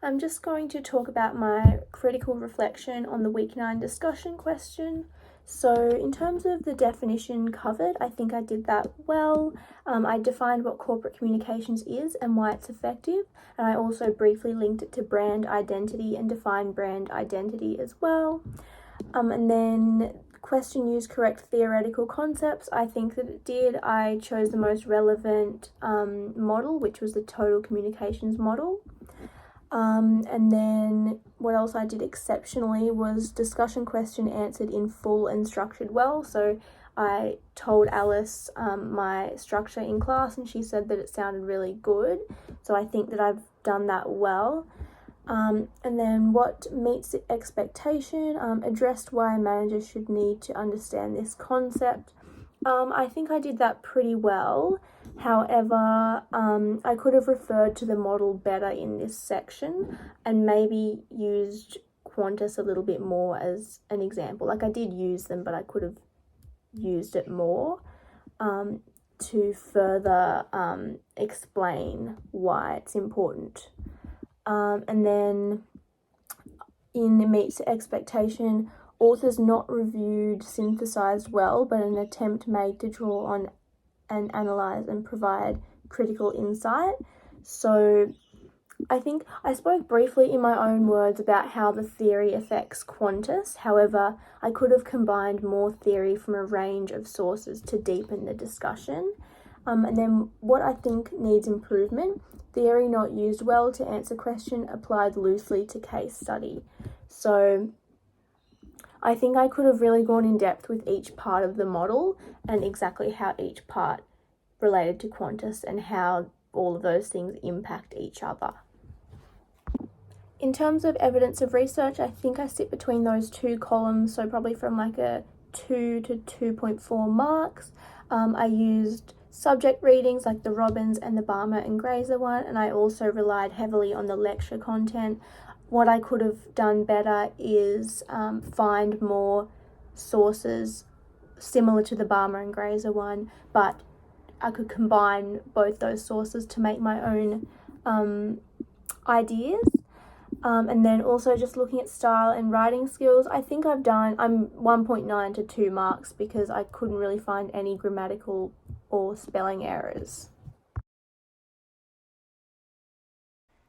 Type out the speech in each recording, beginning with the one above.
I'm just going to talk about my critical reflection on the week 9 discussion question. So in terms of the definition covered, I think I did that well. I defined what corporate communications is and why it's effective, and I also briefly linked it to brand identity and defined brand identity as well. And then question used correct theoretical concepts. I think that it did. I chose the most relevant model, which was the total communications model. And then what else I did exceptionally was discussion question answered in full and structured well. So I told Alice my structure in class and she said that it sounded really good. So I think that I've done that well. And then what meets the expectation, addressed why managers should need to understand this concept. I think I did that pretty well. However, I could have referred to the model better in this section and maybe used Qantas a little bit more as an example. Like I did use them, but I could have used it more to further explain why it's important. And then in the meets expectation, authors not reviewed synthesized well, but an attempt made to draw on and analyze and provide critical insight. So I think I spoke briefly in my own words about how the theory affects Qantas. However, I could have combined more theory from a range of sources to deepen the discussion. And then what I think needs improvement, theory not used well to answer question, applied loosely to case study. So I think I could have really gone in depth with each part of the model and exactly how each part related to Qantas and how all of those things impact each other. In terms of evidence of research, I think I sit between those two columns, so probably from like a 2 to 2.4 marks. I used subject readings like the Robbins and the Balmer and Grazer one, and I also relied heavily on the lecture content. What I could have done better is find more sources similar to the Balmer and Grazer one, but I could combine both those sources to make my own ideas. And then also just looking at style and writing skills, I think I'm 1.9 to 2 marks because I couldn't really find any grammatical or spelling errors.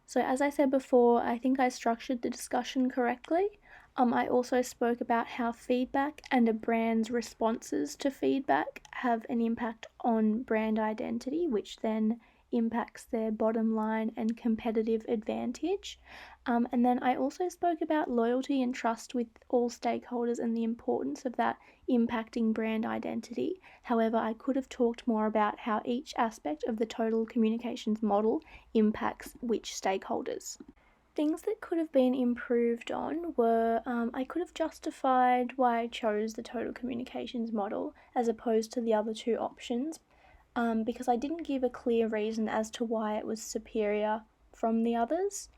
So as I said before, I think I structured the discussion correctly. I also spoke about how feedback and a brand's responses to feedback have an impact on brand identity, which then impacts their bottom line and competitive advantage. And then I also spoke about loyalty and trust with all stakeholders and the importance of that impacting brand identity. However, I could have talked more about how each aspect of the total communications model impacts which stakeholders. Things that could have been improved on were I could have justified why I chose the total communications model as opposed to the other two options because I didn't give a clear reason as to why it was superior from the others.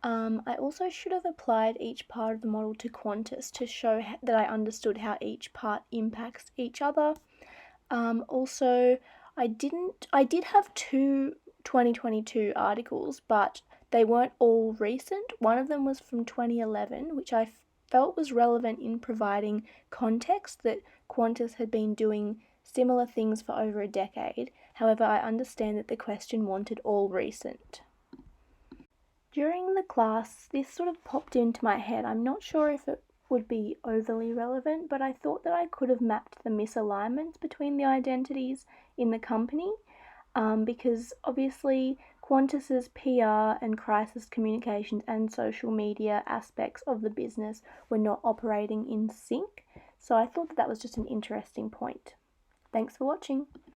I also should have applied each part of the model to Qantas to show that I understood how each part impacts each other. Also, I did have two 2022 articles, but they weren't all recent. One of them was from 2011, which I felt was relevant in providing context that Qantas had been doing similar things for over a decade. However, I understand that the question wanted all recent. During the class, this sort of popped into my head. I'm not sure if it would be overly relevant, but I thought that I could have mapped the misalignments between the identities in the company because obviously Qantas's PR and crisis communications and social media aspects of the business were not operating in sync. So I thought that was just an interesting point. Thanks for watching.